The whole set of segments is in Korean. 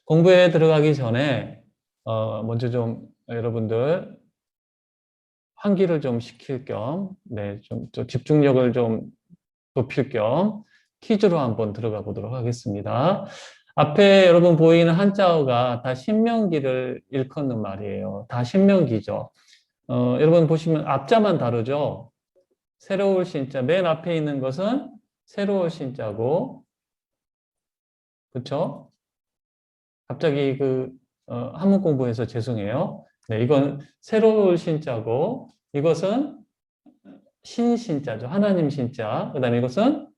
공부에 들어가기 전에 먼저 좀 여러분들 환기를 좀 시킬 겸, 좀 집중력을 좀 높일 겸 퀴즈로 한번 들어가 보도록 하겠습니다. 앞에 여러분 보이는 한자어가 다 신명기를 일컫는 말이에요. 다 신명기죠. 여러분 보시면 앞자만 다르죠. 새로울 신자, 맨 앞에 있는 것은 새로울 신자고, 그렇죠? 갑자기 한문 공부해서 죄송해요. 네, 이건 새로울 신자고, 이것은 신자죠. 하나님 신자. 그 다음에 이것은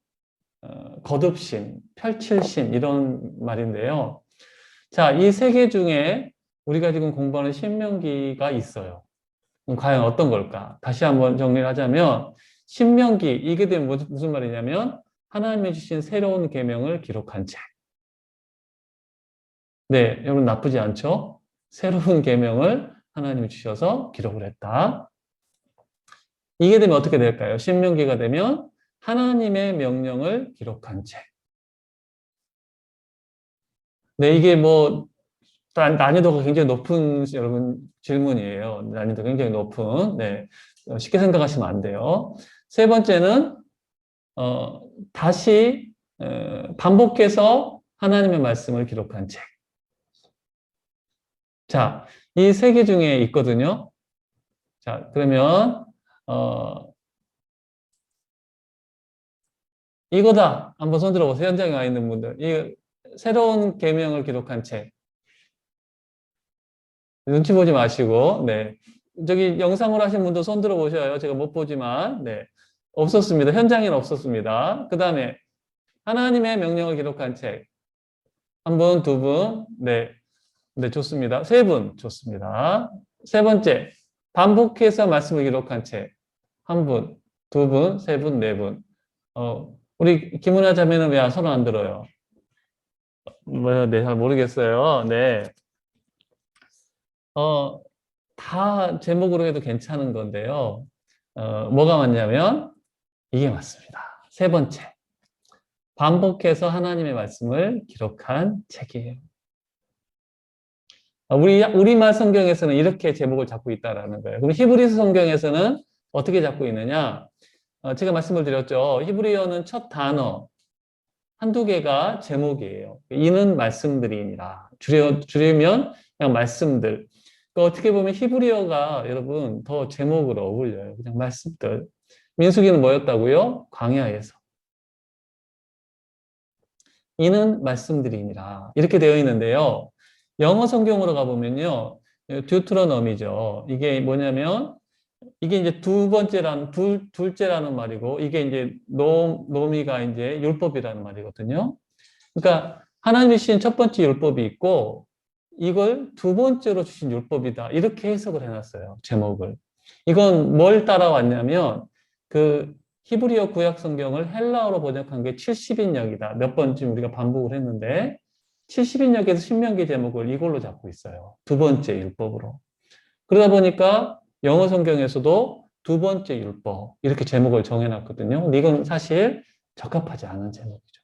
거듭신, 펼칠신 이런 말인데요. 자, 이 세 개 중에 우리가 지금 공부하는 신명기가 있어요. 그럼 과연 어떤 걸까? 다시 한번 정리를 하자면 신명기, 이게 되면 무슨 말이냐면 하나님이 주신 새로운 계명을 기록한 책. 네, 여러분 나쁘지 않죠? 새로운 계명을 하나님이 주셔서 기록을 했다. 이게 되면 어떻게 될까요? 신명기가 되면 하나님의 명령을 기록한 책. 네, 이게 뭐 난이도가 굉장히 높은 여러분 질문이에요. 난이도 굉장히 높은. 네, 쉽게 생각하시면 안 돼요. 세 번째는 다시 반복해서 하나님의 말씀을 기록한 책. 자, 이 세 개 중에 있거든요. 자, 그러면 이거다. 한번 손 들어보세요. 현장에 와 있는 분들. 이 새로운 계명을 기록한 책. 눈치 보지 마시고, 네. 저기 영상으로 하신 분도 손 들어보셔요. 제가 못 보지만, 네. 없었습니다. 현장에는 없었습니다. 그 다음에 하나님의 명령을 기록한 책. 한 분, 두 분, 네. 네, 좋습니다. 세 분, 좋습니다. 세 번째, 반복해서 말씀을 기록한 책. 한 분, 두 분, 세 분, 네 분. 우리 김은아 자매는 왜 손 안 들어요? 네, 잘 모르겠어요. 네. 어, 다 제목으로 해도 괜찮은 건데요. 뭐가 맞냐면 이게 맞습니다. 세 번째, 반복해서 하나님의 말씀을 기록한 책이에요. 우리말 성경에서는 이렇게 제목을 잡고 있다라는 거예요. 그럼 히브리서 성경에서는 어떻게 잡고 있느냐? 제가 말씀을 드렸죠. 히브리어는 첫 단어 한두 개가 제목이에요. 이는 말씀들이니라. 줄이면 그냥 말씀들. 그러니까 어떻게 보면 히브리어가 여러분 더 제목으로 어울려요. 그냥 말씀들. 민수기는 뭐였다고요? 광야에서. 이는 말씀들이니라. 이렇게 되어 있는데요. 영어 성경으로 가보면요. 듀트로노미죠. 이게 뭐냐면 이게 이제 둘째라는 말이고 이게 이제 노미가 이제 율법이라는 말이거든요. 그러니까 하나님이 주신 첫 번째 율법이 있고 이걸 두 번째로 주신 율법이다. 이렇게 해석을 해놨어요. 제목을. 이건 뭘 따라왔냐면 그 히브리어 구약 성경을 헬라어로 번역한 게 70인역이다. 몇 번쯤 우리가 반복을 했는데 70인역에서 신명기 제목을 이걸로 잡고 있어요. 두 번째 율법으로. 그러다 보니까 영어 성경에서도 두 번째 율법 이렇게 제목을 정해놨거든요. 근데 이건 사실 적합하지 않은 제목이죠.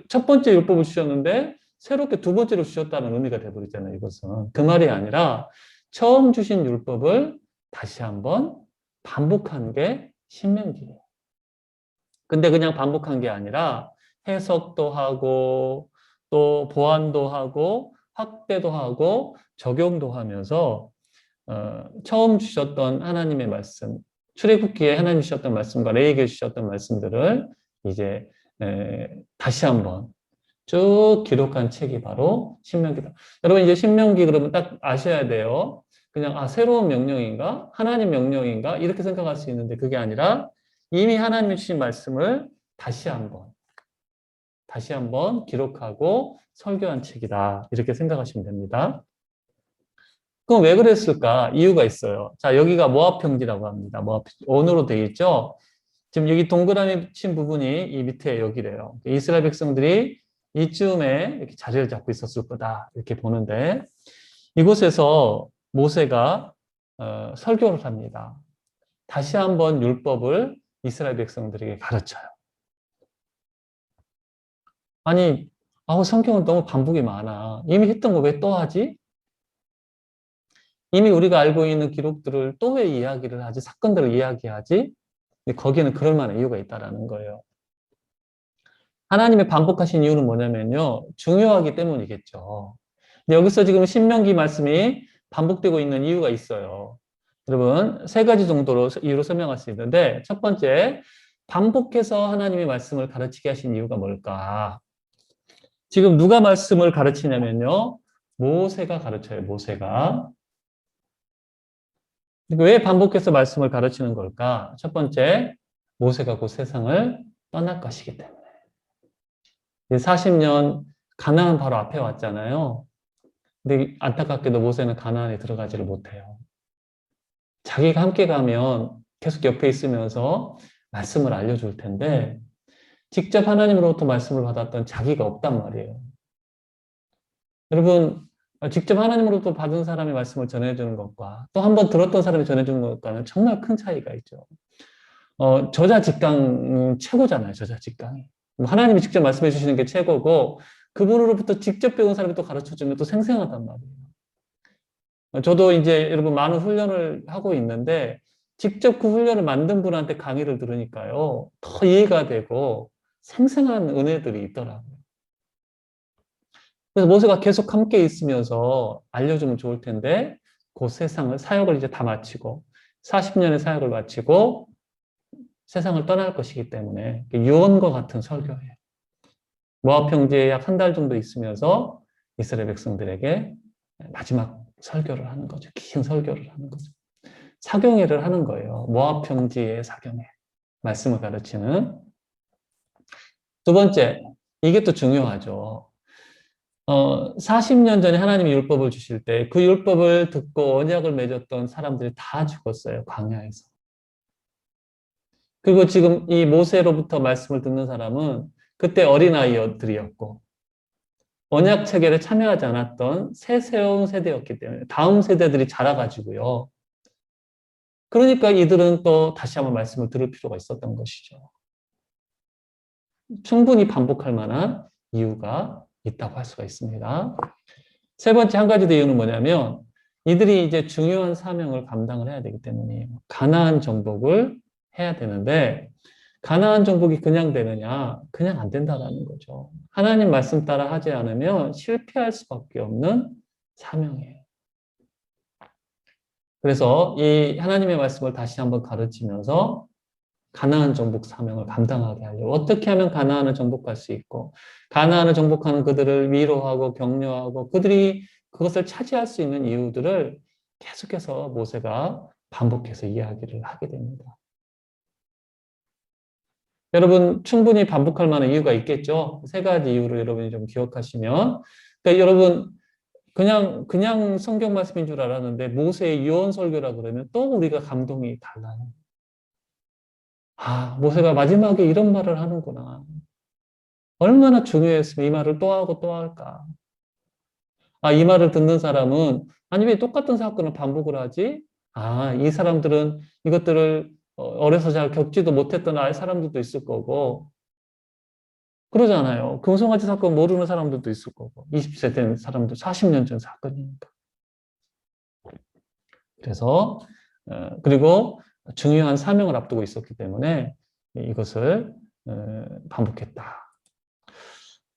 첫 번째 율법을 주셨는데 새롭게 두 번째로 주셨다는 의미가 돼버리잖아요. 이것은 그 말이 아니라 처음 주신 율법을 다시 한번 반복한 게 신명기예요. 근데 그냥 반복한 게 아니라 해석도 하고 또 보완도 하고 확대도 하고 적용도 하면서 처음 주셨던 하나님의 말씀, 출애굽기에 하나님 주셨던 말씀과 레위기에 주셨던 말씀들을 이제 다시 한번 쭉 기록한 책이 바로 신명기다. 여러분 이제 신명기 그러면 딱 아셔야 돼요. 그냥 새로운 명령인가? 하나님 명령인가? 이렇게 생각할 수 있는데 그게 아니라 이미 하나님이 주신 말씀을 다시 한번 기록하고 설교한 책이다. 이렇게 생각하시면 됩니다. 그럼 왜 그랬을까? 이유가 있어요. 자, 여기가 모압평지라고 합니다. 모압평지. 원으로 되어 있죠? 지금 여기 동그라미 친 부분이 이 밑에 여기래요. 이스라엘 백성들이 이쯤에 이렇게 자리를 잡고 있었을 거다. 이렇게 보는데 이곳에서 모세가 설교를 합니다. 다시 한번 율법을 이스라엘 백성들에게 가르쳐요. 아니, 아우, 성경은 너무 반복이 많아. 이미 했던 거 왜 또 하지? 이미 우리가 알고 있는 기록들을 또 왜 이야기를 하지? 사건들을 이야기하지? 근데 거기에는 그럴 만한 이유가 있다라는 거예요. 하나님의 반복하신 이유는 뭐냐면요. 중요하기 때문이겠죠. 근데 여기서 지금 신명기 말씀이 반복되고 있는 이유가 있어요. 여러분, 세 가지 정도로 이유로 설명할 수 있는데, 첫 번째, 반복해서 하나님의 말씀을 가르치게 하신 이유가 뭘까? 지금 누가 말씀을 가르치냐면요. 모세가 가르쳐요, 모세가. 왜 반복해서 말씀을 가르치는 걸까? 첫 번째, 모세가 곧 세상을 떠날 것이기 때문에. 40년 가나안 바로 앞에 왔잖아요. 근데 안타깝게도 모세는 가나안에 들어가지를 못해요. 자기가 함께 가면 계속 옆에 있으면서 말씀을 알려줄 텐데 직접 하나님으로부터 말씀을 받았던 자기가 없단 말이에요. 여러분, 직접 하나님으로부터 받은 사람의 말씀을 전해주는 것과 또 한 번 들었던 사람이 전해주는 것과는 정말 큰 차이가 있죠. 저자 직강 최고잖아요, 저자 직강이. 뭐 하나님이 직접 말씀해 주시는 게 최고고 그분으로부터 직접 배운 사람이 또 가르쳐 주면 또 생생하단 말이에요. 저도 이제 여러분 많은 훈련을 하고 있는데 직접 그 훈련을 만든 분한테 강의를 들으니까요. 더 이해가 되고 생생한 은혜들이 있더라고요. 그래서 모세가 계속 함께 있으면서 알려주면 좋을 텐데 그 세상을 사역을 이제 다 마치고 40년의 사역을 마치고 세상을 떠날 것이기 때문에 유언과 같은 설교예요. 모압 평지에 약 한 달 정도 있으면서 이스라엘 백성들에게 마지막 설교를 하는 거죠. 긴 설교를 하는 거죠. 사경회를 하는 거예요. 모압 평지의 사경회. 말씀을 가르치는. 두 번째, 이게 또 중요하죠. 40년 전에 하나님이 율법을 주실 때 그 율법을 듣고 언약을 맺었던 사람들이 다 죽었어요. 광야에서. 그리고 지금 이 모세로부터 말씀을 듣는 사람은 그때 어린아이들이었고 언약 체계에 참여하지 않았던 새로운 세대였기 때문에 다음 세대들이 자라가지고요. 그러니까 이들은 또 다시 한번 말씀을 들을 필요가 있었던 것이죠. 충분히 반복할 만한 이유가 있다고 할 수가 있습니다. 세 번째 한 가지 더 이유는 뭐냐면 이들이 이제 중요한 사명을 감당을 해야 되기 때문이에요. 가나안 정복을 해야 되는데 가나안 정복이 그냥 되느냐? 그냥 안 된다라는 거죠. 하나님 말씀 따라 하지 않으면 실패할 수밖에 없는 사명이에요. 그래서 이 하나님의 말씀을 다시 한번 가르치면서 가나안 정복 사명을 감당하게 하려고 어떻게 하면 가나안을 정복할 수 있고 가나안을 정복하는 그들을 위로하고 격려하고 그들이 그것을 차지할 수 있는 이유들을 계속해서 모세가 반복해서 이야기를 하게 됩니다. 여러분 충분히 반복할 만한 이유가 있겠죠? 세 가지 이유를 여러분이 좀 기억하시면 그러니까 여러분 그냥 성경 말씀인 줄 알았는데 모세의 유언 설교라 그러면 또 우리가 감동이 달라요. 아, 모세가 마지막에 이런 말을 하는구나. 얼마나 중요했으면 이 말을 또 하고 또 할까. 아, 이 말을 듣는 사람은 아니 왜 똑같은 사건을 반복을 하지? 아, 이 사람들은 이것들을 어려서 잘 겪지도 못했던 아이 사람들도 있을 거고 그러잖아요. 금송아지 사건 모르는 사람들도 있을 거고 20세 된 사람들 40년 전 사건이니까. 그래서 그리고 중요한 사명을 앞두고 있었기 때문에 이것을 반복했다.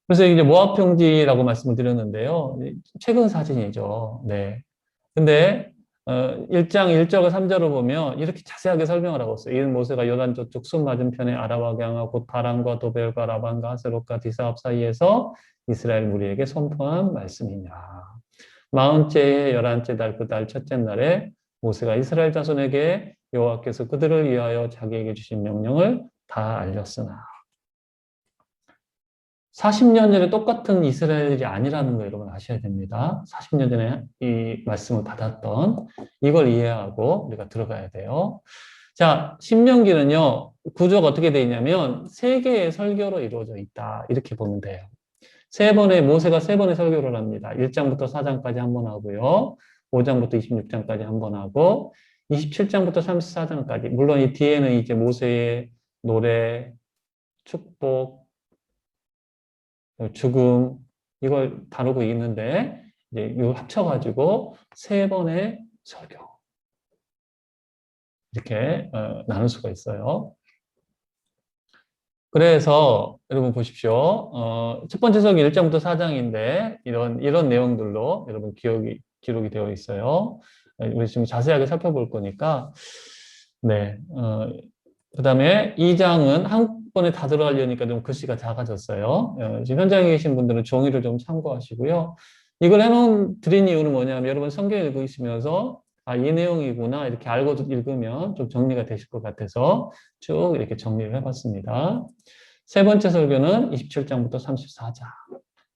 그래서 이제 모압 평지라고 말씀을 드렸는데요. 최근 사진이죠. 네. 근데 1장 1절과 3절을 보면 이렇게 자세하게 설명을 하고 있어요. 이는 모세가 요단 저쪽 숲 맞은편에 아라와 강과 곧 바람과 도벨과 라반과 하세롯과 디사압 사이에서 이스라엘 무리에게 선포한 말씀이냐. 40째 11째 달 그 달 첫째 날에 모세가 이스라엘 자손에게 여호와께서 그들을 위하여 자기에게 주신 명령을 다 알렸으나 40년 전에 똑같은 이스라엘이 아니라는 거 여러분 아셔야 됩니다. 40년 전에 이 말씀을 받았던 이걸 이해하고 우리가 들어가야 돼요. 자, 신명기는요, 구조가 어떻게 되어 있냐면 세 개의 설교로 이루어져 있다. 이렇게 보면 돼요. 모세가 세 번의 설교를 합니다. 1장부터 4장까지 한 번 하고요. 5장부터 26장까지 한 번 하고, 27장부터 34장까지. 물론 이 뒤에는 이제 모세의 노래, 축복, 죽음, 이걸 다루고 있는데, 이제 이 합쳐가지고 세 번의 설교. 이렇게 나눌 수가 있어요. 그래서 여러분 보십시오. 첫 번째 설교 1장부터 4장인데 이런 내용들로 여러분 기록이 되어 있어요. 우리 지금 자세하게 살펴볼 거니까 네. 그다음에 2장은 한꺼번에 다 들어가려니까 좀 글씨가 작아졌어요. 지금 현장에 계신 분들은 종이를 좀 참고하시고요. 이걸 드린 이유는 뭐냐면 여러분 성경 읽으시면서 아, 이 내용이구나 이렇게 알고 읽으면 좀 정리가 되실 것 같아서 쭉 이렇게 정리를 해봤습니다. 세 번째 설교는 27장부터 34장.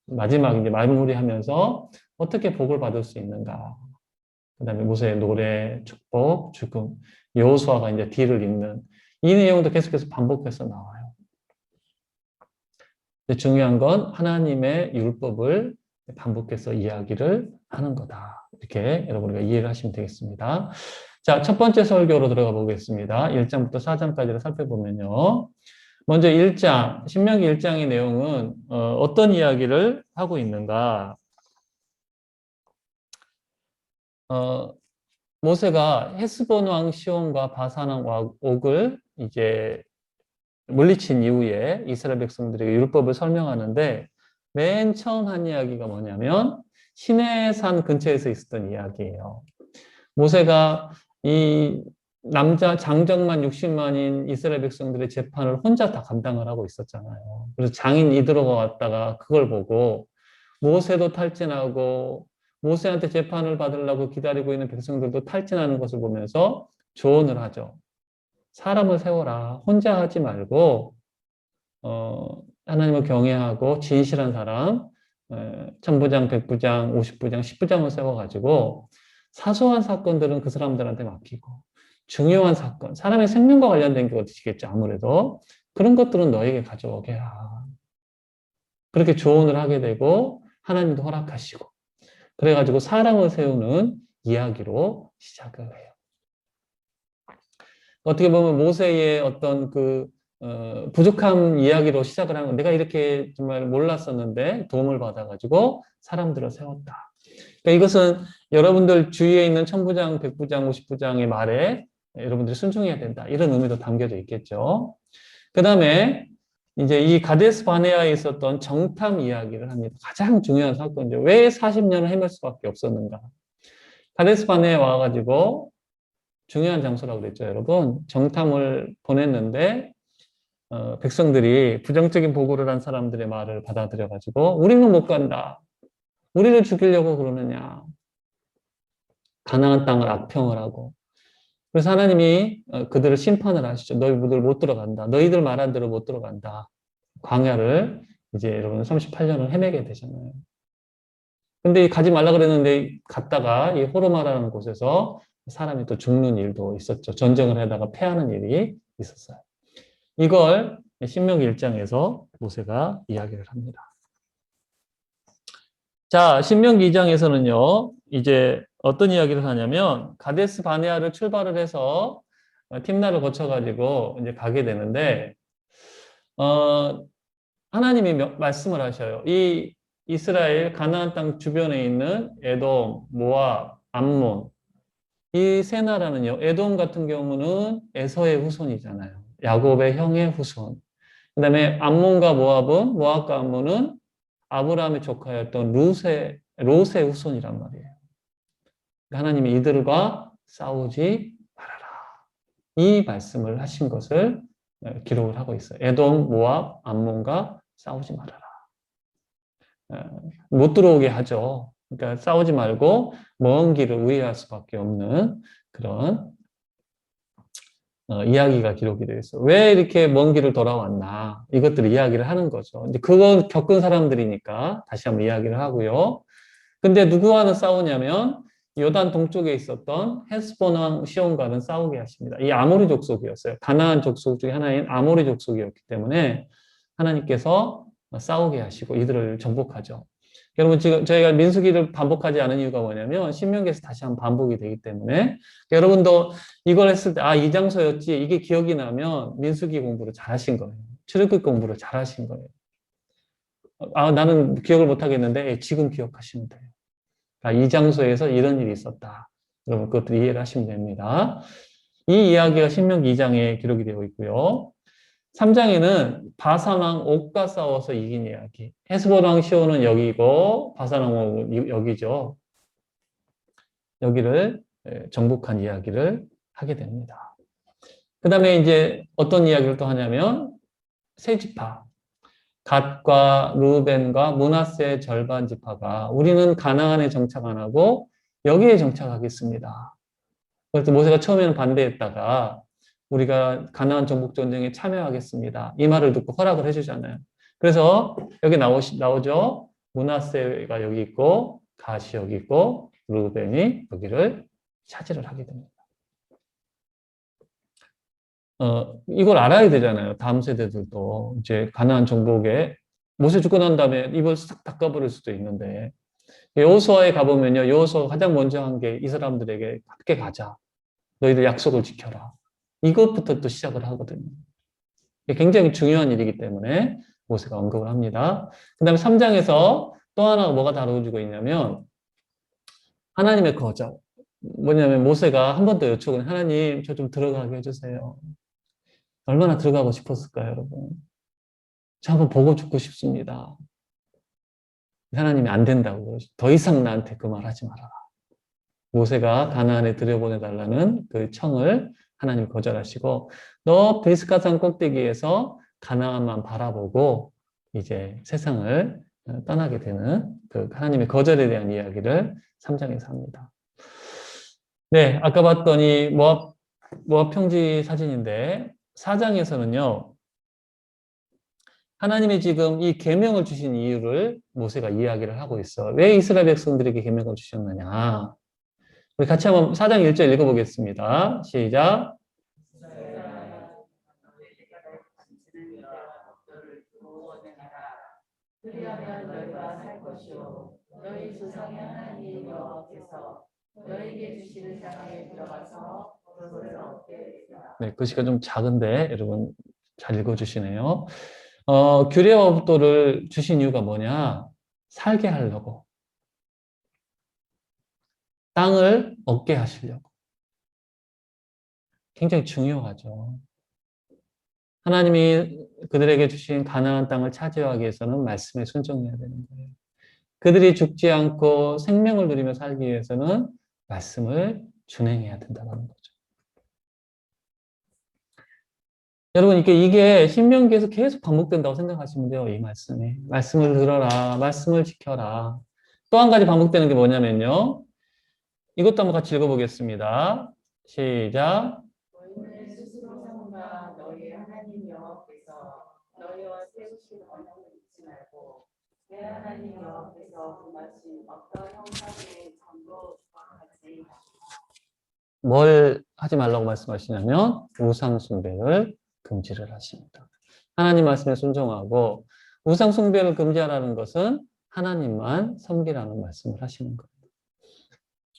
마지막 이제 마무리하면서 어떻게 복을 받을 수 있는가. 그다음에 모세의 노래, 축복, 죽음, 여호수아가 이제 뒤를 잇는 이 내용도 계속해서 반복해서 나와요. 중요한 건 하나님의 율법을 반복해서 이야기를 하는 거다. 이렇게 여러분과 이해를 하시면 되겠습니다. 자, 첫 번째 설교로 들어가 보겠습니다. 1장부터 4장까지를 살펴보면요. 먼저 1장, 신명기 1장의 내용은 어떤 이야기를 하고 있는가? 모세가 헤스본 왕 시온과 바산 왕 옥을 이제 물리친 이후에 이스라엘 백성들에게 율법을 설명하는데 맨 처음 한 이야기가 뭐냐면 시내산 근처에서 있었던 이야기예요. 모세가 이 남자 장정만 60만인 이스라엘 백성들의 재판을 혼자 다 감당을 하고 있었잖아요. 그래서 장인 이드로가 왔다가 그걸 보고 모세도 탈진하고 모세한테 재판을 받으려고 기다리고 있는 백성들도 탈진하는 것을 보면서 조언을 하죠. 사람을 세워라. 혼자 하지 말고 하나님을 경외하고 진실한 사람, 천부장, 백부장, 50부장, 10부장을 세워가지고 사소한 사건들은 그 사람들한테 맡기고 중요한 사건, 사람의 생명과 관련된 것이겠죠. 아무래도 그런 것들은 너에게 가져오게 해라. 그렇게 조언을 하게 되고 하나님도 허락하시고 그래가지고 사람을 세우는 이야기로 시작을 해요. 어떻게 보면 모세의 어떤 부족한 이야기로 시작을 하는 건 내가 이렇게 정말 몰랐었는데 도움을 받아가지고 사람들을 세웠다. 그러니까 이것은 여러분들 주위에 있는 천부장, 백부장, 50부장의 말에 여러분들이 순종해야 된다. 이런 의미도 담겨져 있겠죠. 그 다음에 이제 이 가데스 바네아에 있었던 정탐 이야기를 합니다. 가장 중요한 사건이죠. 왜 40년을 헤맬 수밖에 없었는가? 가데스 바네아에 와가지고 중요한 장소라고 그랬죠, 여러분. 정탐을 보냈는데 백성들이 부정적인 보고를 한 사람들의 말을 받아들여가지고 우리는 못 간다. 우리를 죽이려고 그러느냐. 가나안 땅을 악평을 하고. 그래서 하나님이 그들을 심판을 하시죠. 너희들 못 들어간다. 너희들 말한 대로 못 들어간다. 광야를 이제 여러분 38년을 헤매게 되잖아요. 근데 가지 말라 그랬는데 갔다가 이 호르마라는 곳에서 사람이 또 죽는 일도 있었죠. 전쟁을 하다가 패하는 일이 있었어요. 이걸 신명기 1장에서 모세가 이야기를 합니다. 자, 신명기 2장에서는요, 이제 어떤 이야기를 하냐면, 가데스 바네아를 출발을 해서 팀나를 거쳐가지고 이제 가게 되는데, 하나님이 말씀을 하셔요. 이 이스라엘 가나안 땅 주변에 있는 에돔, 모압, 암몬, 이 세 나라는요, 에돔 같은 경우는 에서의 후손이잖아요. 야곱의 형의 후손. 그 다음에 암몬과 모압은, 모압과 암몬은 아브라함의 조카였던 롯의 후손이란 말이에요. 하나님이 이들과 싸우지 말아라. 이 말씀을 하신 것을 기록을 하고 있어요. 에돔, 모압, 암몬과 싸우지 말아라. 못 들어오게 하죠. 그러니까 싸우지 말고 먼 길을 우회할 수밖에 없는 그런 이야기가 기록이 되어 있어요. 왜 이렇게 먼 길을 돌아왔나? 이것들을 이야기를 하는 거죠. 이제 그걸 겪은 사람들이니까 다시 한번 이야기를 하고요. 근데 누구와는 싸우냐면 요단 동쪽에 있었던 헤스본 왕 시온과는 싸우게 하십니다. 이 아모리 족속이었어요. 가나안 족속 중에 하나인 아모리 족속이었기 때문에 하나님께서 싸우게 하시고 이들을 정복하죠. 여러분 지금 저희가 민수기를 반복하지 않은 이유가 뭐냐면 신명기에서 다시 한번 반복이 되기 때문에 여러분도 이걸 했을 때 이 장소였지 이게 기억이 나면 민수기 공부를 잘 하신 거예요. 출애굽 공부를 잘 하신 거예요. 나는 기억을 못 하겠는데 지금 기억하시면 돼요. 이 장소에서 이런 일이 있었다. 여러분 그것도 이해를 하시면 됩니다. 이 이야기가 신명기 2장에 기록이 되어 있고요. 3장에는 바산왕 옥과 싸워서 이긴 이야기. 헤스본 왕 시온은 여기고 바산 왕은 여기죠. 여기를 정복한 이야기를 하게 됩니다. 그 다음에 이제 어떤 이야기를 또 하냐면 세 지파. 갓과 루벤과 므낫세의 절반 지파가 우리는 가나안에 정착 안 하고 여기에 정착하겠습니다. 그래서 모세가 처음에는 반대했다가 우리가 가나안 정복 전쟁에 참여하겠습니다. 이 말을 듣고 허락을 해주잖아요. 그래서 여기 나오죠. 므낫세가 여기 있고 갓이 여기 있고 루벤이 여기를 차지를 하게 됩니다. 이걸 알아야 되잖아요. 다음 세대들도 이제 가나안 정복에 모세 죽고 난 다음에 입을 싹 닦아버릴 수도 있는데 여호수아에 가보면요. 여호수아가 가장 먼저 한 게 이 사람들에게 함께 가자. 너희들 약속을 지켜라. 이것부터 또 시작을 하거든요. 이게 굉장히 중요한 일이기 때문에 모세가 언급을 합니다. 그 다음에 3장에서 또 하나가 뭐가 다루어지고 있냐면 하나님의 거절. 뭐냐면 모세가 한 번 더 요청을 하나님 저 좀 들어가게 해주세요. 얼마나 들어가고 싶었을까요, 여러분? 저 한번 보고 죽고 싶습니다. 하나님이 안 된다고 그러죠. 더 이상 나한테 그 말 하지 말아라. 모세가 가나안에 들여보내달라는 그 청을 하나님 거절하시고 너 베스가산 꼭대기에서 가나안만 바라보고 이제 세상을 떠나게 되는 그 하나님의 거절에 대한 이야기를 3장에서 합니다. 네, 아까 봤던 이 모압 평지 사진인데 4장에서는요. 하나님이 지금 이 계명을 주신 이유를 모세가 이야기를 하고 있어. 왜 이스라엘 백성들에게 계명을 주셨느냐? 우리 같이 한번 4장 1절 읽어보겠습니다. 시작. 그리하면 너희가 살 것이요 너희 조상의 하나님 여호와께서 너희에게 주시는 땅에 들어가서 그것을 얻게 되리라. 네, 글씨가 좀 작은데 여러분 잘 읽어주시네요. 규례와 법도를 주신 이유가 뭐냐? 살게 하려고. 땅을 얻게 하시려고. 굉장히 중요하죠. 하나님이 그들에게 주신 가나안 땅을 차지하기 위해서는 말씀에 순종해야 되는 거예요. 그들이 죽지 않고 생명을 누리며 살기 위해서는 말씀을 준행해야 된다는 거죠. 여러분, 이게 신명기에서 계속 반복된다고 생각하시면 돼요, 이 말씀이. 말씀을 들어라, 말씀을 지켜라. 또 한 가지 반복되는 게 뭐냐면요. 이것도 한번 같이 읽어보겠습니다. 시작. 너희는 스스로 삼가 너희 하나님 여호와께서 너희와 세우신 언약을 잊지 말고 내 하나님 여호와께서 금하신 어떤 형상의 전도 같이 뭘 하지 말라고 말씀하시냐면 우상 숭배를 금지를 하십니다. 하나님 말씀에 순종하고 우상 숭배를 금지하라는 것은 하나님만 섬기라는 말씀을 하시는 거예요.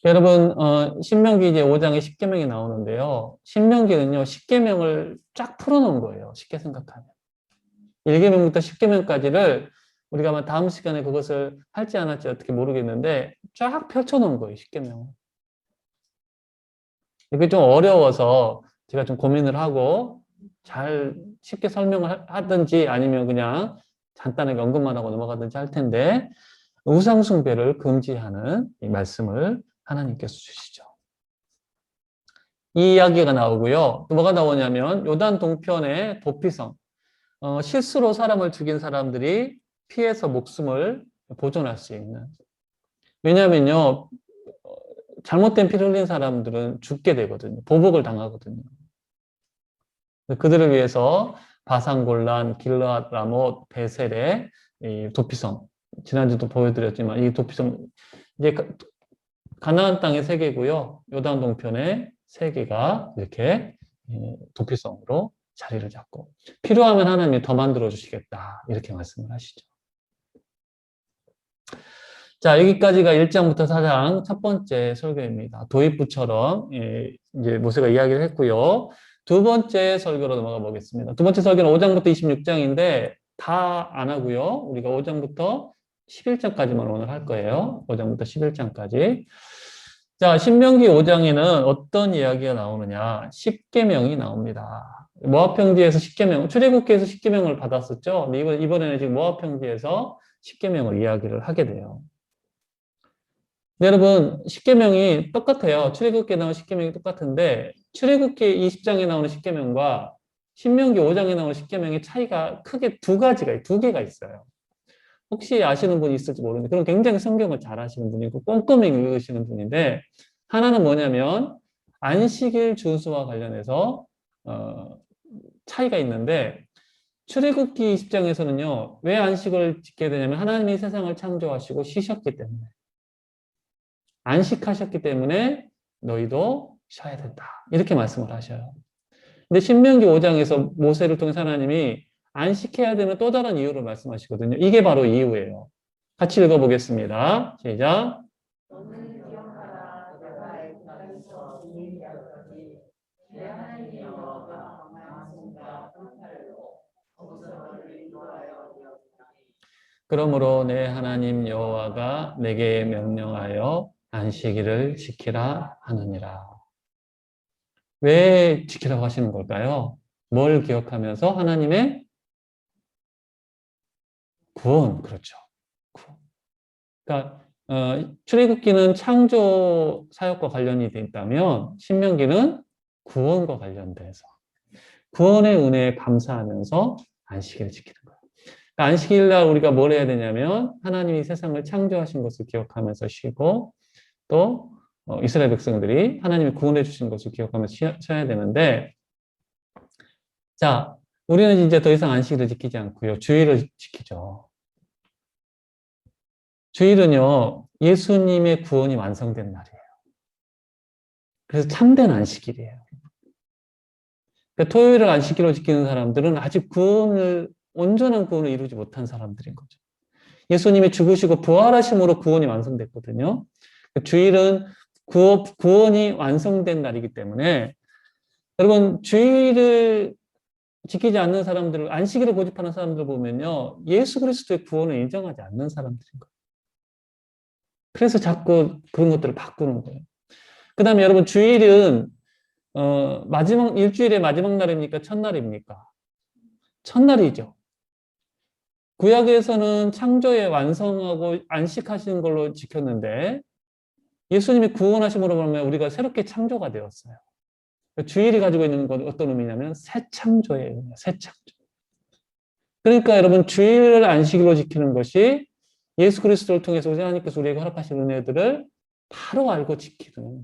여러분, 신명기 이제 5장에 10계명이 나오는데요. 신명기는요, 10계명을 쫙 풀어놓은 거예요. 쉽게 생각하면. 1계명부터 10계명까지를 우리가 아마 다음 시간에 그것을 할지 안 할지 어떻게 모르겠는데 쫙 펼쳐놓은 거예요. 10계명을. 이게 좀 어려워서 제가 좀 고민을 하고 잘 쉽게 설명을 하든지 아니면 그냥 간단하게 언급만 하고 넘어가든지 할 텐데 우상숭배를 금지하는 이 말씀을 하나님께서 주시죠. 이 이야기가 나오고요. 또 뭐가 나오냐면 요단 동편의 도피성. 실수로 사람을 죽인 사람들이 피해서 목숨을 보존할 수 있는. 왜냐하면요. 잘못된 피를 흘린 사람들은 죽게 되거든요. 보복을 당하거든요. 그들을 위해서 바산골란, 길르앗, 라못, 베셀의 이 도피성. 지난주도 보여드렸지만 이 도피성 이제 가나안 땅의 세 개고요. 요단 동편의 세 개가 이렇게 도피성으로 자리를 잡고 필요하면 하나님이 더 만들어 주시겠다 이렇게 말씀을 하시죠. 자, 여기까지가 1장부터 4장 첫 번째 설교입니다. 도입부처럼 이제 모세가 이야기를 했고요. 두 번째 설교로 넘어가 보겠습니다. 두 번째 설교는 5장부터 26장인데 다 안 하고요. 우리가 5장부터 11장까지만 오늘 할 거예요. 5장부터 11장까지. 자, 신명기 5장에는 어떤 이야기가 나오느냐? 십계명이 나옵니다. 모압평지에서 십계명, 출애굽기에서 십계명을 받았었죠. 근데 이번에는 지금 모압평지에서 십계명을 이야기를 하게 돼요. 네, 여러분, 십계명이 똑같아요. 출애굽기에 나오는 십계명이 똑같은데 출애굽기 20장에 나오는 십계명과 신명기 5장에 나오는 십계명의 차이가 크게 두 개가 있어요. 혹시 아시는 분이 있을지 모르는데 그럼 굉장히 성경을 잘 아시는 분이고 꼼꼼히 읽으시는 분인데 하나는 뭐냐면 안식일 준수와 관련해서 차이가 있는데 출애굽기 20장에서는요. 왜 안식을 지켜야 되냐면 하나님이 세상을 창조하시고 쉬셨기 때문에 안식하셨기 때문에 너희도 쉬어야 된다. 이렇게 말씀을 하셔요. 근데 신명기 5장에서 모세를 통해서 하나님이 안식해야 되는 또 다른 이유를 말씀하시거든요. 이게 바로 이유예요. 같이 읽어보겠습니다. 시작. 그러므로 내 하나님 여호와가 내게 명령하여 안식일을 지키라 하느니라. 왜 지키라고 하시는 걸까요? 뭘 기억하면서 하나님의 구원, 그렇죠. 구원. 그러니까 출애굽기는 창조 사역과 관련이 돼 있다면 신명기는 구원과 관련돼서 구원의 은혜에 감사하면서 안식일을 지키는 거예요. 그러니까 안식일 날 우리가 뭘 해야 되냐면 하나님이 세상을 창조하신 것을 기억하면서 쉬고 또 이스라엘 백성들이 하나님이 구원해 주신 것을 기억하면서 쉬어야 되는데 자, 우리는 이제 더 이상 안식일을 지키지 않고요. 주일을 지키죠. 주일은요, 예수님의 구원이 완성된 날이에요. 그래서 참된 안식일이에요. 그러니까 토요일을 안식일로 지키는 사람들은 아직 온전한 구원을 이루지 못한 사람들인 거죠. 예수님이 죽으시고 부활하심으로 구원이 완성됐거든요. 그러니까 주일은 구원이 완성된 날이기 때문에 여러분, 주일을 지키지 않는 사람들을, 안식일을 고집하는 사람들 보면요, 예수 그리스도의 구원을 인정하지 않는 사람들인 거예요. 그래서 자꾸 그런 것들을 바꾸는 거예요. 그 다음에 여러분, 주일은, 일주일의 마지막 날입니까? 첫날입니까? 첫날이죠. 구약에서는 창조에 완성하고 안식하시는 걸로 지켰는데, 예수님이 구원하심으로 보면 우리가 새롭게 창조가 되었어요. 주일이 가지고 있는 건 어떤 의미냐면, 새 창조예요. 새 창조. 그러니까 여러분, 주일을 안식일로 지키는 것이 예수 그리스도를 통해서 하나님께서 우리에게 허락하신 은혜들을 바로 알고 지키는.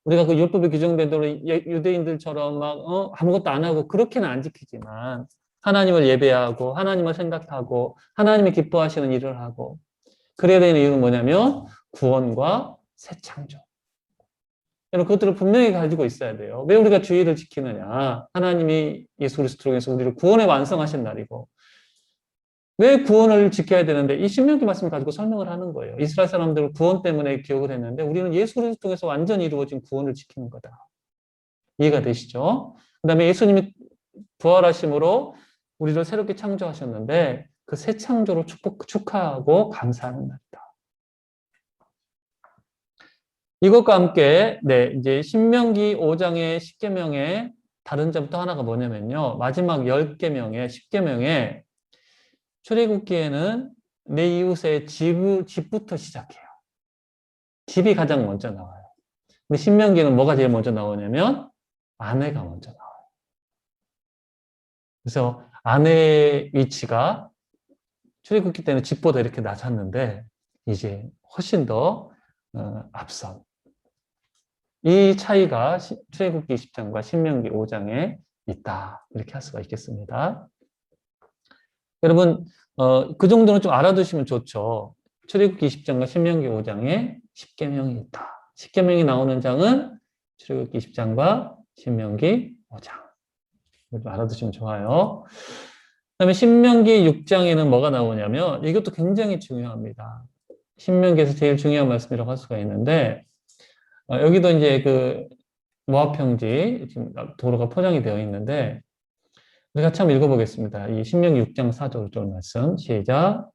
우리가 그 율법에 규정된 대로 유대인들처럼 막 아무것도 안 하고 그렇게는 안 지키지만 하나님을 예배하고 하나님을 생각하고 하나님이 기뻐하시는 일을 하고 그래야 되는 이유는 뭐냐면 구원과 새 창조. 여러분 그것들을 분명히 가지고 있어야 돼요. 왜 우리가 주일을 지키느냐? 하나님이 예수 그리스도를 통해서 우리를 구원에 완성하신 날이고 왜 구원을 지켜야 되는데 이 신명기 말씀을 가지고 설명을 하는 거예요. 이스라엘 사람들은 구원 때문에 기억을 했는데 우리는 예수 그리스도 통해서 완전히 이루어진 구원을 지키는 거다. 이해가 되시죠? 그 다음에 예수님이 부활하심으로 우리를 새롭게 창조하셨는데 그 새 창조로 축하하고 감사하는 날이다. 이것과 함께 이제 신명기 5장의 10계명의 다른 점도 하나가 뭐냐면요. 마지막 10계명의 10계명에 출애굽기에는 내 이웃의 집부터 시작해요. 집이 가장 먼저 나와요. 근데 신명기는 뭐가 제일 먼저 나오냐면 아내가 먼저 나와요. 그래서 아내의 위치가 출애굽기 때는 집보다 이렇게 낮았는데 이제 훨씬 더 앞선 이 차이가 출애굽기 20장과 신명기 5장에 있다. 이렇게 할 수가 있겠습니다. 여러분 그 정도는 좀 알아두시면 좋죠. 출애굽기 20장과 신명기 5장에 10계명이 있다. 10계명이 나오는 장은 출애굽기 20장과 신명기 5장. 좀 알아두시면 좋아요. 그다음에 신명기 6장에는 뭐가 나오냐면 이것도 굉장히 중요합니다. 신명기에서 제일 중요한 말씀이라고 할 수가 있는데 여기도 이제 그 모압 평지 지금 도로가 포장이 되어 있는데 우리 같이 한번 읽어보겠습니다. 이 신명기 6장 4절 쪽 말씀 시작.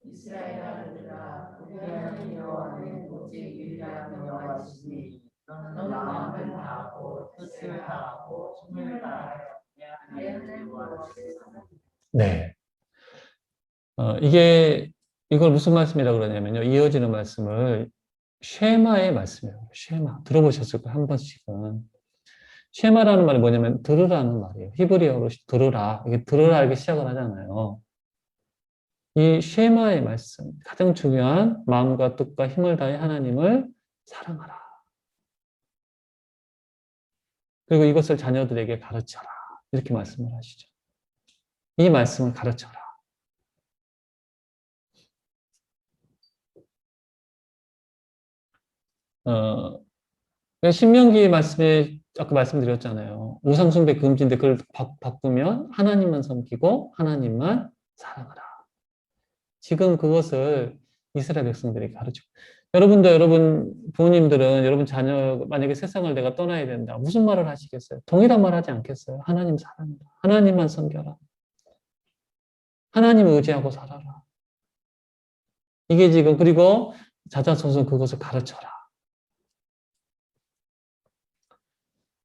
이스라엘 아들들아 우리 하나님 여호와는 오직 유일한 여호와이시니 너는 마음을 다하고 뜻을 다하고 힘을 다하여 내 하나님 여호와를 사랑하라. 네. 이걸 무슨 말씀이라고 그러냐면요. 이어지는 말씀을 쉐마의 말씀이에요. 쉐마. 들어보셨을 거예요. 한 번씩은. 쉐마라는 말이 뭐냐면 들으라는 말이에요. 히브리어로 들으라. 이게 들으라 이렇게 시작을 하잖아요. 이 쉐마의 말씀. 가장 중요한 마음과 뜻과 힘을 다해 하나님을 사랑하라. 그리고 이것을 자녀들에게 가르쳐라. 이렇게 말씀을 하시죠. 이 말씀을 가르쳐라. 신명기 말씀에 아까 말씀드렸잖아요. 우상숭배 금지인데 그걸 바꾸면 하나님만 섬기고 하나님만 사랑하라. 지금 그것을 이스라엘 백성들이 가르치고 여러분도 여러분 부모님들은 여러분 자녀 만약에 세상을 내가 떠나야 된다. 무슨 말을 하시겠어요? 동일한 말 하지 않겠어요? 하나님 사랑하라. 하나님만 섬겨라. 하나님 의지하고 살아라. 이게 지금 그리고 자자손손 그것을 가르쳐라.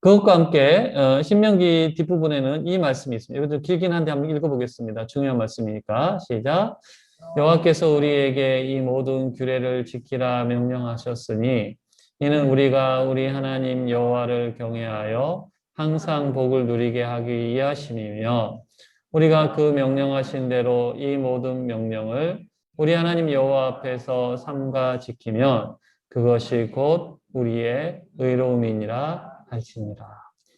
그것과 함께 신명기 뒷부분에는 이 말씀이 있습니다. 이것도 길긴 한데 한번 읽어보겠습니다. 중요한 말씀이니까 시작. 여호와께서 우리에게 이 모든 규례를 지키라 명령하셨으니 이는 우리가 우리 하나님 여호와를 경외하여 항상 복을 누리게 하기 위하심이며 우리가 그 명령하신 대로 이 모든 명령을 우리 하나님 여호와 앞에서 삼가 지키면 그것이 곧 우리의 의로움이니라 하시니라.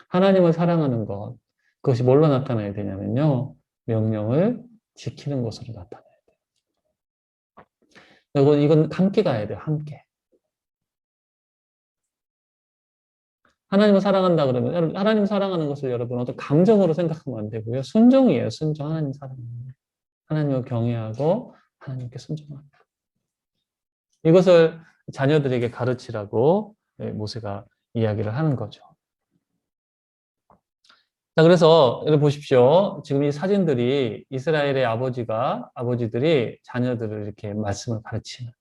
하나님을 사랑하는 것, 그것이 뭘로 나타나야 되냐면요. 명령을 지키는 것으로 나타나요. 이건 함께 가야 돼요. 함께. 하나님을 사랑한다 그러면 하나님 사랑하는 것을 여러분 어떤 감정으로 생각하면 안 되고요. 순종이에요. 순종. 하나님 사랑하는 거. 하나님을 경외하고 하나님께 순종하는 거. 이것을 자녀들에게 가르치라고 모세가 이야기를 하는 거죠. 자, 그래서 여러분 보십시오. 지금 이 사진들이 이스라엘의 아버지들이 자녀들을 이렇게 말씀을 가르치는,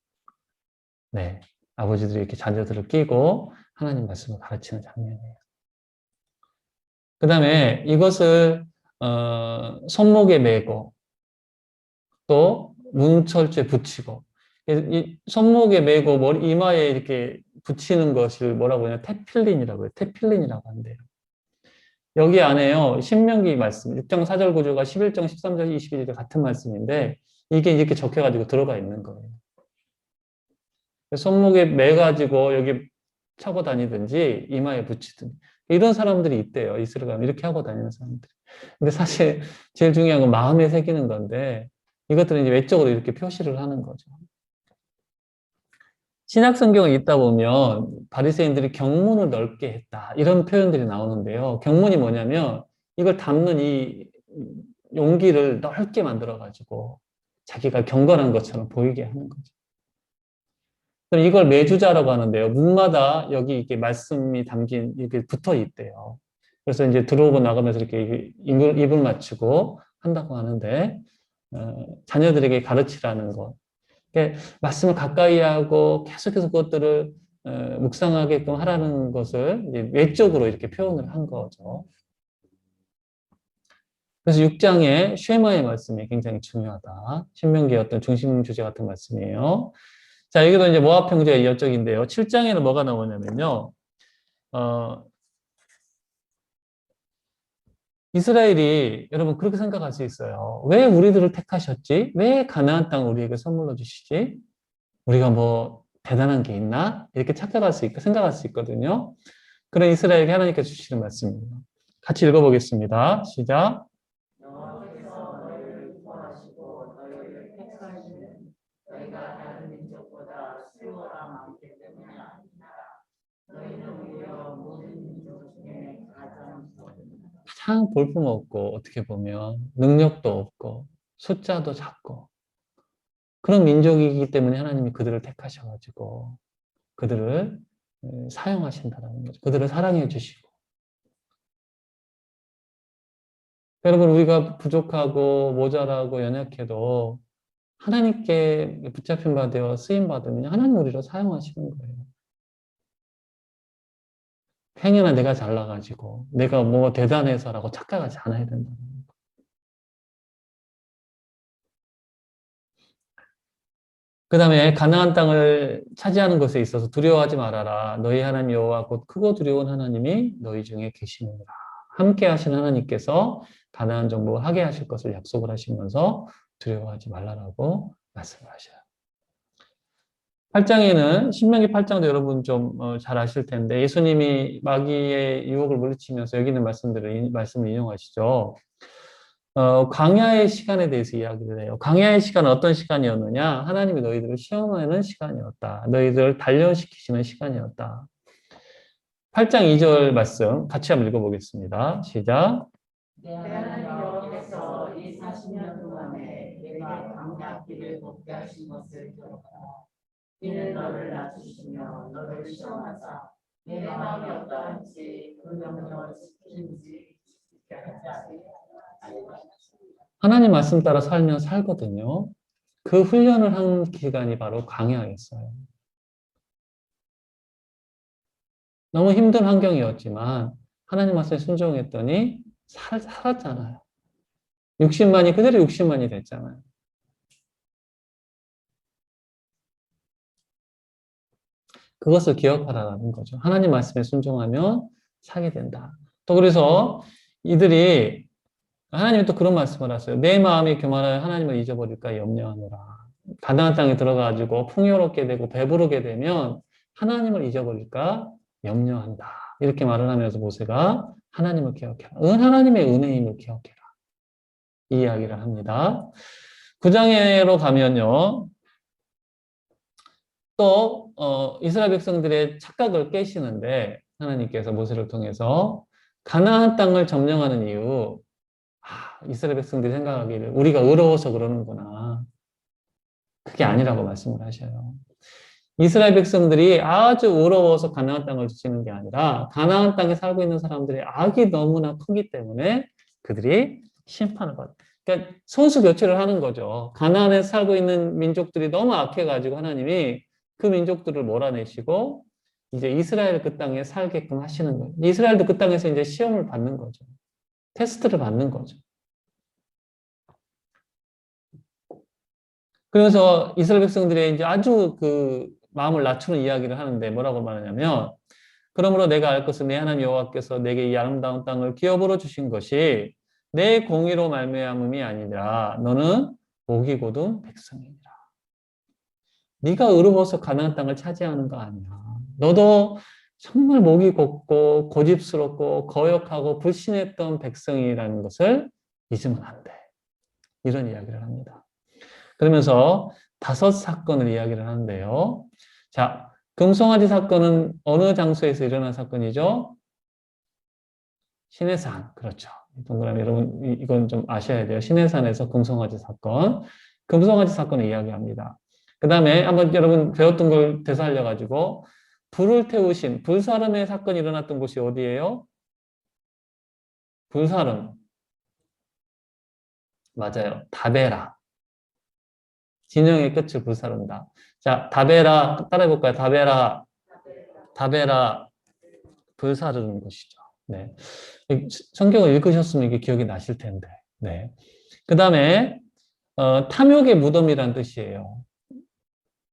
네. 아버지들이 이렇게 자녀들을 끼고 하나님 말씀을 가르치는 장면이에요. 그 다음에 이것을, 손목에 메고 또 문철주에 붙이고, 이 손목에 메고 이마에 이렇게 붙이는 것을 뭐라고 하냐, 테필린이라고 해요. 테필린이라고 한대요. 여기 안에요. 신명기 말씀, 6장 4절 구조가 11장 13절 21절 같은 말씀인데 이게 이렇게 적혀가지고 들어가 있는 거예요. 손목에 매가지고 여기 차고 다니든지 이마에 붙이든지 이런 사람들이 있대요. 이스라엘 가면 이렇게 하고 다니는 사람들이. 근데 사실 제일 중요한 건 마음에 새기는 건데 이것들은 이제 외적으로 이렇게 표시를 하는 거죠. 신약 성경을 읽다 보면 바리새인들이 경문을 넓게 했다 이런 표현들이 나오는데요. 경문이 뭐냐면 이걸 담는 이 용기를 넓게 만들어 가지고 자기가 경건한 것처럼 보이게 하는 거죠. 그럼 이걸 매주자라고 하는데요. 문마다 여기 이렇게 말씀이 담긴 이렇게 붙어 있대요. 그래서 이제 들어오고 나가면서 이렇게 입을 맞추고 한다고 하는데 자녀들에게 가르치라는 것. 말씀을 가까이 하고 계속해서 그것들을 묵상하게끔 하라는 것을 이제 외적으로 이렇게 표현을 한 거죠. 그래서 6장의 쉐마의 말씀이 굉장히 중요하다. 신명기의 어떤 중심 주제 같은 말씀이에요. 자, 여기도 이제 모압 형제의 이어적인데요. 7장에는 뭐가 나오냐면요. 이스라엘이 여러분 그렇게 생각할 수 있어요. 왜 우리들을 택하셨지? 왜 가나안 땅을 우리에게 선물로 주시지? 우리가 뭐 대단한 게 있나? 이렇게 생각할 수 있거든요. 그런 이스라엘에게 하나님께서 주시는 말씀입니다. 같이 읽어보겠습니다. 시작. 여호와께서 너희를 구하시고 너희를 택하시는 너희가 다른 민족보다 수요가 많기 때문에 아니라 너희는 오히려 모든 민족 중에 가장 적습니다. 가장 볼품없고 어떻게 보면 능력도 없고 숫자도 작고 그런 민족이기 때문에 하나님이 그들을 택하셔가지고 그들을 사용하신다는 거죠. 그들을 사랑해 주시고 여러분, 우리가 부족하고 모자라고 연약해도 하나님께 붙잡힌 바 되어 쓰임 받으면 하나님 우리를 사용하시는 거예요. 행여나 내가 잘나가지고 내가 뭐 대단해서라고 착각하지 않아야 된다. 그 다음에 가나안 땅을 차지하는 것에 있어서 두려워하지 말아라. 너희 하나님 여호와 곧 크고 두려운 하나님이 너희 중에 계시느니라. 함께 하신 하나님께서 가나안 정복하게 하실 것을 약속을 하시면서 두려워하지 말라라고 말씀을 하셔요. 8장에는 신명기 8장도 여러분 좀 잘 아실 텐데 예수님이 마귀의 유혹을 물리치면서 여기 있는 말씀을 인용하시죠. 광야의 시간에 대해서 이야기를 해요. 광야의 시간은 어떤 시간이었느냐? 하나님이 너희들을 시험하는 시간이었다. 너희들을 단련시키시는 시간이었다. 8장 2절 말씀 같이 한번 읽어보겠습니다. 시작. 내 하나님 여호와께서 이 40년 동안에 내가 광야 길을 걷게 하신 것을 기억하라. 이는 너를 낮추시며 너를 시험하사 내 마음이 어떠한지 그 명령을 지키는지 하지 하나님 말씀 따라 살면 살거든요. 그 훈련을 한 기간이 바로 광야였어요. 너무 힘든 환경이었지만 하나님 말씀에 순종했더니 살았잖아요. 60만이 그대로 60만이 됐잖아요. 그것을 기억하라는 거죠. 하나님 말씀에 순종하면 사게 된다. 또 그래서 이들이 하나님이 또 그런 말씀을 하세요. 내 마음이 교만하여 하나님을 잊어버릴까 염려하노라. 가나안 땅에 들어가가지고 풍요롭게 되고 배부르게 되면 하나님을 잊어버릴까 염려한다. 이렇게 말을 하면서 모세가 하나님을 기억해라. 하나님의 은혜임을 기억해라. 이 이야기를 합니다. 9장으로 가면요. 또 이스라엘 백성들의 착각을 깨시는데 하나님께서 모세를 통해서 가나안 땅을 점령하는 이유, 이스라엘 백성들이 생각하기를 우리가 의로워서 그러는구나. 그게 아니라고 말씀을 하셔요. 이스라엘 백성들이 아주 의로워서 가나안 땅을 지키는 게 아니라 가나안 땅에 살고 있는 사람들의 악이 너무나 크기 때문에 그들이 심판을 받아요. 그러니까 손수 교체를 하는 거죠. 가나안에 살고 있는 민족들이 너무 악해가지고 하나님이 그 민족들을 몰아내시고 이제 이스라엘 그 땅에 살게끔 하시는 거예요. 이스라엘도 그 땅에서 이제 시험을 받는 거죠. 테스트를 받는 거죠. 그래서 이스라엘 백성들이 이제 아주 그 마음을 낮추는 이야기를 하는데 뭐라고 말하냐면 그러므로 내가 알 것은 내 하나님 여호와께서 내게 이 아름다운 땅을 기업으로 주신 것이 내 공의로 말미암음이 아니라 너는 목이 곧은 백성이니라. 네가 의로워서 가나안 땅을 차지하는 거 아니야. 너도 정말 목이 곧고 고집스럽고 거역하고 불신했던 백성이라는 것을 잊으면 안 돼. 이런 이야기를 합니다. 그러면서 5사건을 이야기를 하는데요. 자, 금송아지 사건은 어느 장소에서 일어난 사건이죠? 시내산. 그렇죠. 동그라미 여러분 이건 좀 아셔야 돼요. 시내산에서 금송아지 사건. 금송아지 사건을 이야기합니다. 그 다음에 한번 여러분 배웠던 걸 되살려가지고 불을 태우신 불사름의 사건이 일어났던 곳이 어디예요? 불사름. 맞아요. 다베라. 진영의 끝을 불사른다. 자, 다베라 따라해볼까요? 다베라 불사르는 것이죠. 네. 성경을 읽으셨으면 이게 기억이 나실 텐데. 네. 그 다음에 탐욕의 무덤이란 뜻이에요.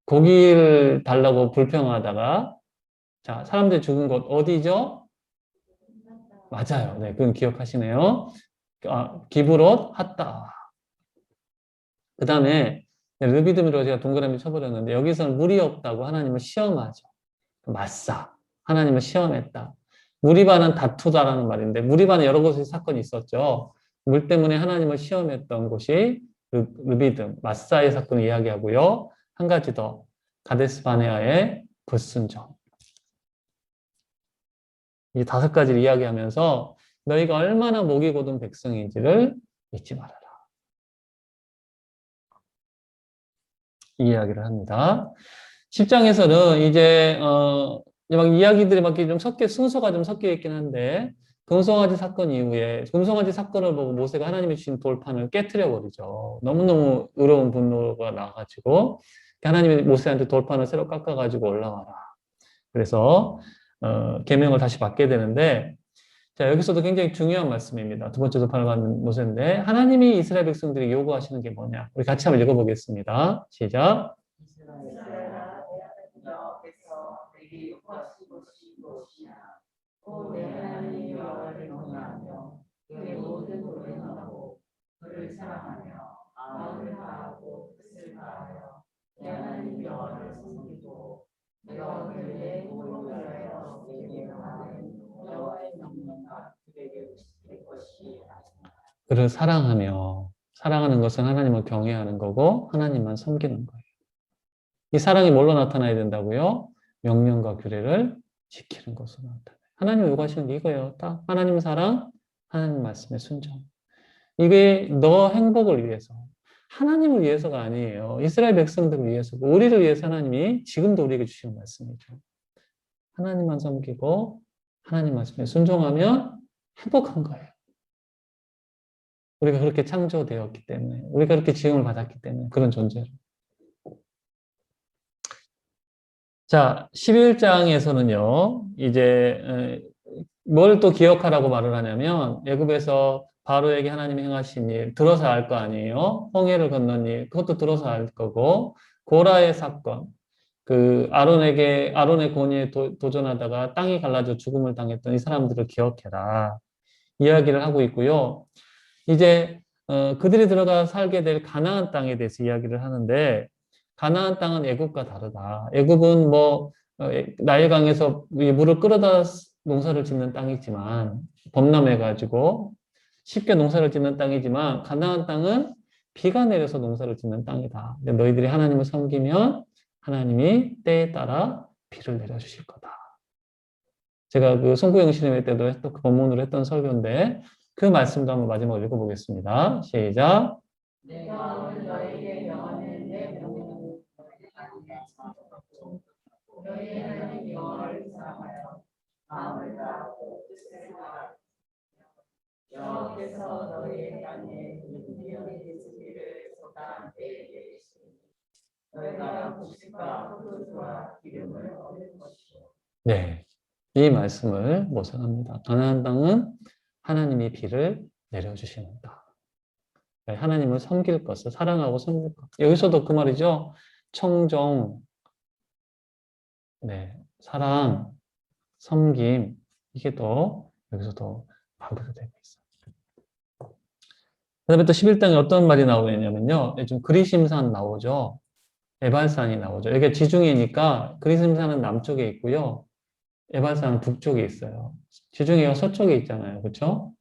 고기를 달라고 불평하다가 자, 사람들이 죽은 곳 어디죠? 맞아요. 네, 그건 기억하시네요. 기브롯 핫다. 그 다음에 르비드미로 제가 동그라미 쳐버렸는데 여기서는 물이 없다고 하나님을 시험하죠. 마사. 하나님을 시험했다. 무리바는 다투다라는 말인데 무리바는 여러 곳에 사건이 있었죠. 물 때문에 하나님을 시험했던 곳이 르비듬, 마사의 사건을 이야기하고요. 한 가지 더 가데스 바네아의 불순종. 이 5가지를 이야기하면서 너희가 얼마나 목이 곧은 백성인지를 잊지 말아라. 이 이야기를 합니다. 10장에서는 이제 막 이야기들이 막 좀 순서가 좀 섞여 있긴 한데 금송아지 사건 이후에 금송아지 사건을 보고 모세가 하나님이 주신 돌판을 깨트려 버리죠. 너무너무 의로운 분노가 나가지고 하나님이 모세한테 돌판을 새로 깎아가지고 올라와라. 그래서 계명을 다시 받게 되는데 자 여기서도 굉장히 중요한 말씀입니다. 두 번째 돌판을 받는 모세인데 하나님이 이스라엘 백성들이 요구하시는 게 뭐냐? 우리 같이 한번 읽어보겠습니다. 시작. 이스라엘아, 여호와께서 내게 요구하신 것이 무엇이냐? 곧 내 하나님 여호와를 경외하며 그의 모든 도를 행하고 그를 사랑하며 마음을 다하고 뜻을 다하여 내 하나님 여호와를 섬기고 내가 오늘 복을 하여 내게 명하는 여호와의 명령과 그에게 지킬 것이 아니라. 그를 사랑하며 사랑하는 것은 하나님을 경외하는 거고 하나님만 섬기는 거예요. 이 사랑이 뭘로 나타나야 된다고요? 명령과 규례를 지키는 것으로 나타나요. 하나님 요구하시는 게 이거예요. 딱 하나님 사랑, 하나님 말씀에 순종. 이게 너 행복을 위해서, 하나님을 위해서가 아니에요. 이스라엘 백성들을 위해서고 우리를 위해서 하나님이 지금도 우리에게 주시는 말씀이죠. 하나님만 섬기고 하나님 말씀에 순종하면 행복한 거예요. 우리가 그렇게 창조되었기 때문에, 우리가 그렇게 지음을 받았기 때문에 그런 존재로. 자, 11장에서는요, 이제 뭘 또 기억하라고 말을 하냐면 애굽에서 바로에게 하나님이 행하신 일 들어서 알 거 아니에요. 홍해를 건넌 일 그것도 들어서 알 거고 고라의 사건 그 아론의 권위에 도전하다가 땅이 갈라져 죽음을 당했던 이 사람들을 기억해라 이야기를 하고 있고요. 이제 그들이 들어가 살게 될 가나안 땅에 대해서 이야기를 하는데 가나안 땅은 애굽과 다르다. 애굽은 뭐 나일강에서 물을 끌어다 농사를 짓는 땅이지만 범람해가지고 쉽게 농사를 짓는 땅이지만 가나안 땅은 비가 내려서 농사를 짓는 땅이다. 너희들이 하나님을 섬기면 하나님이 때에 따라 비를 내려주실 거다. 제가 그 송구영 신임회 때도 그 본문으로 했던 설교인데 그 말씀도 한번 마지막으로 읽어보겠습니다. 시작. 내가 오늘 너에게 명하는 내 명령은 너희 하나님 여호와를 사랑하여 마음을 다하고 뜻을 다하여 여호와께서 너희의 땅에 인연의 예수기를 쏟아 내게 계시니 너희가 곡식과 포도주와 기름을 얻을 것이요. 네, 이 말씀을 묵상합니다. 가나안 땅은 하나님이 비를 내려주시는다. 하나님을 섬길 것을 사랑하고 섬길 것. 여기서도 그 말이죠. 청정, 네, 사랑, 섬김 이게 또 여기서도 반복되고 있어요. 그다음에 또 11장에 어떤 말이 나오냐면요. 좀 그리심산 나오죠. 에발산이 나오죠. 여기가 지중해니까 그리심산은 남쪽에 있고요. 에발산은 북쪽에 있어요. 지중해가 서쪽에 있잖아요. 그렇죠?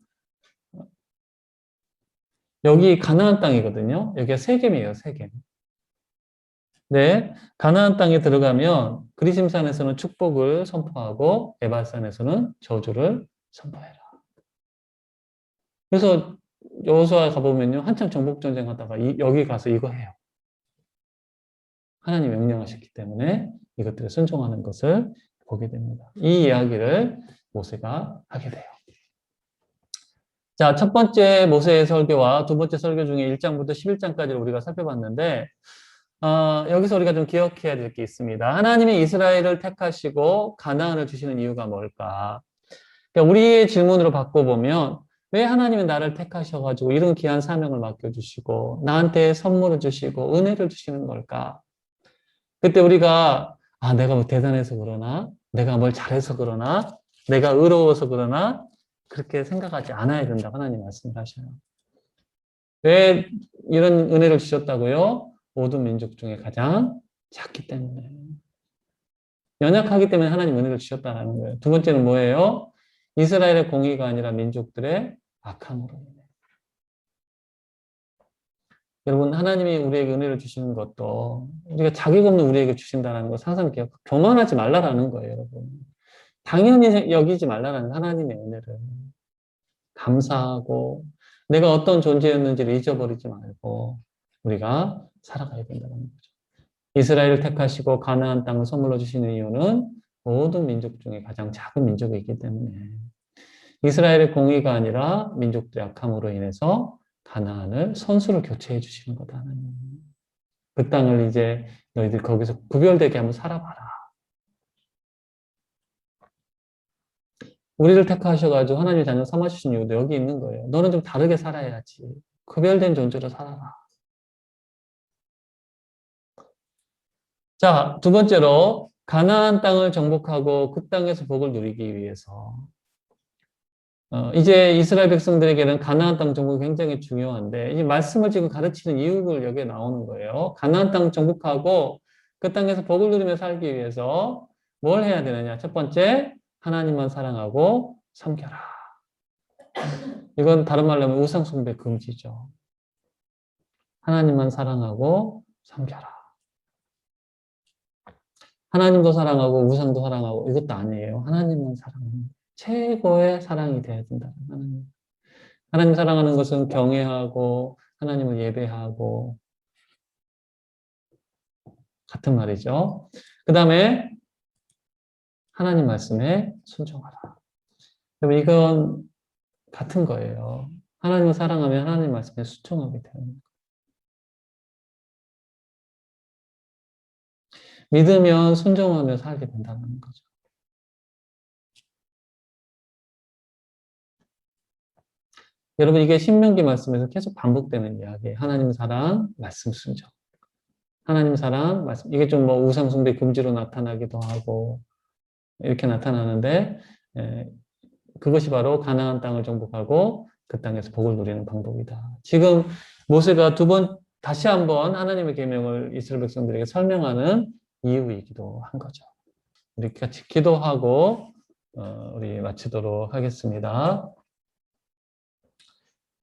여기 가나안 땅이거든요. 여기가 세겜이에요. 세겜. 네, 가나안 땅에 들어가면 그리심산에서는 축복을 선포하고 에발산에서는 저주를 선포해라. 그래서 여호수아 가보면요. 한참 정복전쟁 하다가 여기 가서 이거 해요. 하나님 명령하셨기 때문에 이것들을 순종하는 것을 보게 됩니다. 이 이야기를 모세가 하게 돼요. 자, 첫 번째 모세의 설교와 두 번째 설교 중에 1장부터 11장까지를 우리가 살펴봤는데 여기서 우리가 좀 기억해야 될 게 있습니다. 하나님이 이스라엘을 택하시고 가나안을 주시는 이유가 뭘까? 그러니까 우리의 질문으로 바꿔보면 왜 하나님이 나를 택하셔가지고 이런 귀한 사명을 맡겨주시고 나한테 선물을 주시고 은혜를 주시는 걸까? 그때 우리가 내가 뭐 대단해서 그러나 내가 뭘 잘해서 그러나 내가 의로워서 그러나 그렇게 생각하지 않아야 된다고 하나님 말씀을 하셔요. 왜 이런 은혜를 주셨다고요? 모든 민족 중에 가장 작기 때문에. 연약하기 때문에 하나님 은혜를 주셨다는 거예요. 두 번째는 뭐예요? 이스라엘의 공의가 아니라 민족들의 악함으로 인해. 여러분 하나님이 우리에게 은혜를 주시는 것도 우리가 자격 없는 우리에게 주신다는 거 항상 교만하지 말라라는 거예요. 여러분. 당연히 여기지 말라라는 하나님의 은혜를. 감사하고 내가 어떤 존재였는지를 잊어버리지 말고 우리가 살아가야 된다는 거죠. 이스라엘을 택하시고 가나안 땅을 선물로 주시는 이유는 모든 민족 중에 가장 작은 민족이기 때문에 이스라엘의 공의가 아니라 민족들의 악함으로 인해서 가나안을 선수를 교체해 주시는 거다, 하나님. 그 땅을 이제 너희들 거기서 구별되게 한번 살아봐라. 우리를 택하셔가지고 하나님의 자녀 삼아주신 이유도 여기 있는 거예요. 너는 좀 다르게 살아야지. 구별된 존재로 살아라. 자, 두 번째로 가나안 땅을 정복하고 그 땅에서 복을 누리기 위해서 이제 이스라엘 백성들에게는 가나안 땅 정복이 굉장히 중요한데 이 말씀을 지금 가르치는 이유를 여기에 나오는 거예요. 가나안 땅 정복하고 그 땅에서 복을 누리며 살기 위해서 뭘 해야 되느냐? 첫 번째, 하나님만 사랑하고 섬겨라. 이건 다른 말로 하면 우상 숭배 금지죠. 하나님만 사랑하고 섬겨라. 하나님도 사랑하고 우상도 사랑하고 이것도 아니에요. 하나님만 사랑하는 최고의 사랑이 돼야 된다. 하나님 사랑하는 것은 경외하고 하나님을 예배하고 같은 말이죠. 그 다음에 하나님 말씀에 순종하라. 여러분 이건 같은 거예요. 하나님을 사랑하면 하나님 말씀에 순종하게 되는 거예요. 믿으면 순종하며 살게 된다는 거죠. 여러분 이게 신명기 말씀에서 계속 반복되는 이야기예요. 하나님 사랑, 말씀 순종. 하나님 사랑, 말씀. 이게 좀 뭐 우상 숭배 금지로 나타나기도 하고 이렇게 나타나는데 그것이 바로 가나안 땅을 정복하고 그 땅에서 복을 누리는 방법이다. 지금 모세가 다시 한번 하나님의 계명을 이스라엘 백성들에게 설명하는 이유이기도 한 거죠. 우리 같이 기도하고 우리 마치도록 하겠습니다.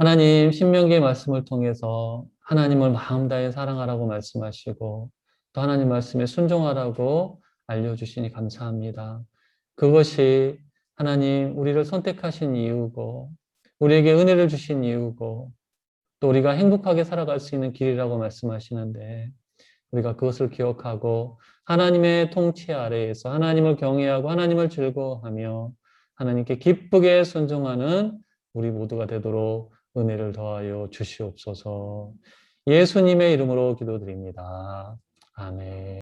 하나님, 신명기의 말씀을 통해서 하나님을 마음 다해 사랑하라고 말씀하시고 또 하나님 말씀에 순종하라고 알려주시니 감사합니다. 그것이 하나님 우리를 선택하신 이유고 우리에게 은혜를 주신 이유고 또 우리가 행복하게 살아갈 수 있는 길이라고 말씀하시는데 우리가 그것을 기억하고 하나님의 통치 아래에서 하나님을 경외하고 하나님을 즐거워하며 하나님께 기쁘게 순종하는 우리 모두가 되도록 은혜를 더하여 주시옵소서. 예수님의 이름으로 기도드립니다. 아멘.